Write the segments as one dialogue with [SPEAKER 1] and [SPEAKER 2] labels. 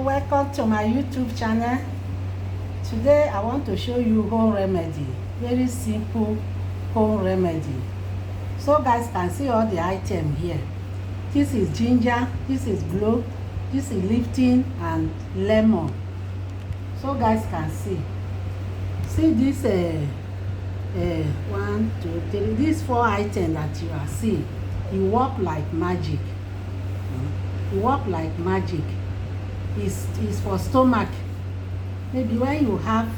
[SPEAKER 1] welcome to my YouTube channel. Today I want to show you home remedy, very simple home remedy. So guys can see all the item here. This is ginger, this is clove, this is lifting and lemon. So guys can see this 1 2 3, these 4 items that you are seeing, e work like magic. E work like magic. Is for stomach. Maybe when you have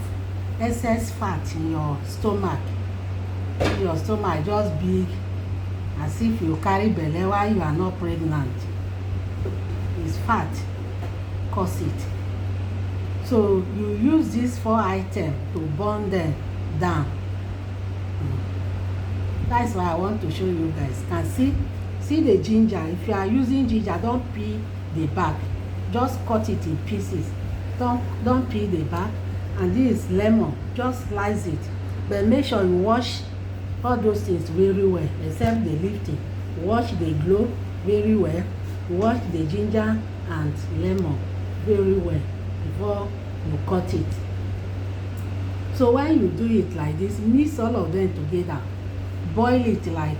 [SPEAKER 1] excess fat in your stomach just big, as if you carry belle while you are not pregnant. It's fat cause it. So you use these 4 items to burn them down. That's why I want to show you guys. Can see the ginger. If you are using ginger, don't peel the back, just cut it in pieces. Don't peel the back. And this is lemon, just slice it, but make sure you wash all those things very well, except the lifting. Wash the clove very well, wash the ginger and lemon very well before you cut it. So when you do it like this, mix all of them together, boil it like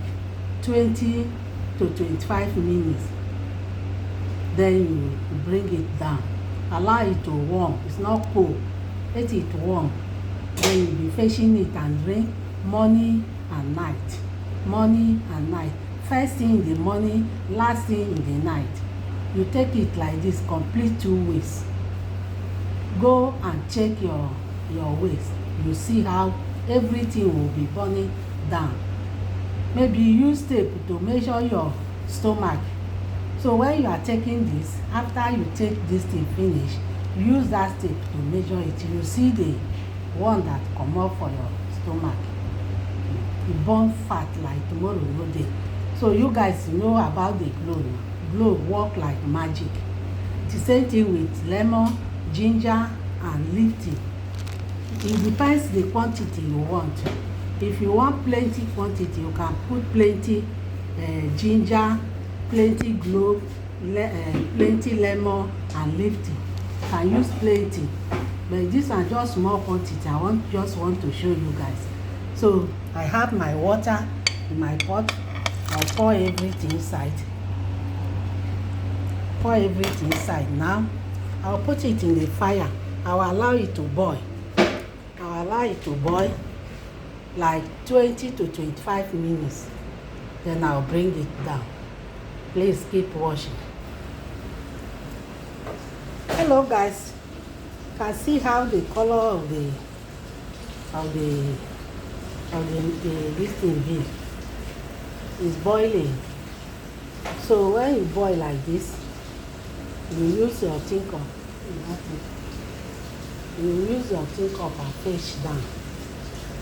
[SPEAKER 1] 20 to 25 minutes. Then you bring it down, allow it to warm. It's not cold, let it warm. Then you be fetching it and drink morning and night. First thing in the morning, last thing in the night. You take it like this, complete 2 weeks. Go and check your waist. You see how everything will be burning down. Maybe use tape to measure your stomach. So when you are taking this, after you take this thing finish, use that tape to measure it. You see the one that come up for your stomach. You burn fat like tomorrow no day. So you guys know about the clove. Clove work like magic. The same thing with lemon, ginger and lifting. It depends the quantity you want. If you want plenty quantity, you can put plenty ginger, plenty clove, plenty lemon and lifting. You can use plenty, but this are just small quantity. I just want to show you guys. So I have my water in my pot. I'll pour everything inside. Pour everything inside. Now I'll put it in the fire. I'll allow it to boil. I'll allow it to boil like 20 to 25 minutes. Then I'll bring it down. Please keep watching. Hello guys, you can see how the color of the this thing be. Is boiling. So when you boil like this, you use your tinker. You use your tinker and fish down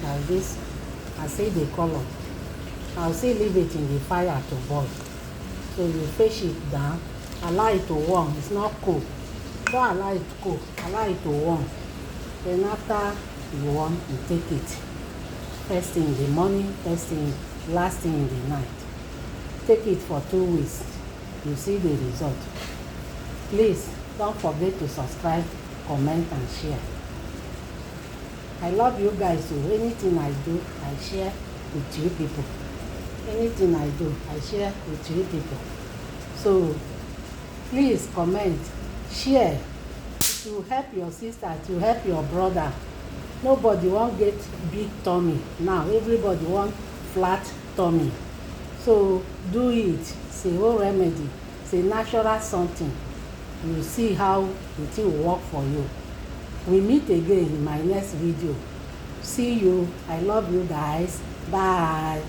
[SPEAKER 1] like this. I see the color. I'll say leave it in the fire to boil. So you fish it down, allow it to warm. It's not cold. Don't allow it to cook, allow it to warm. Then after you warm, you take it. First thing in the morning, first thing, last thing in the night. Take it for 2 weeks. You see the result. Please don't forget to subscribe, comment and share. I love you guys too. Anything I do, I share with you people. Anything I do, I share with you people. So please comment, share. It will help your sister, it will help your brother. Nobody won't get big tummy now. Everybody want flat tummy. So do it. It's a whole remedy. It's a natural something. You see how the thing will work for you. We meet again in my next video. See you. I love you guys. Bye.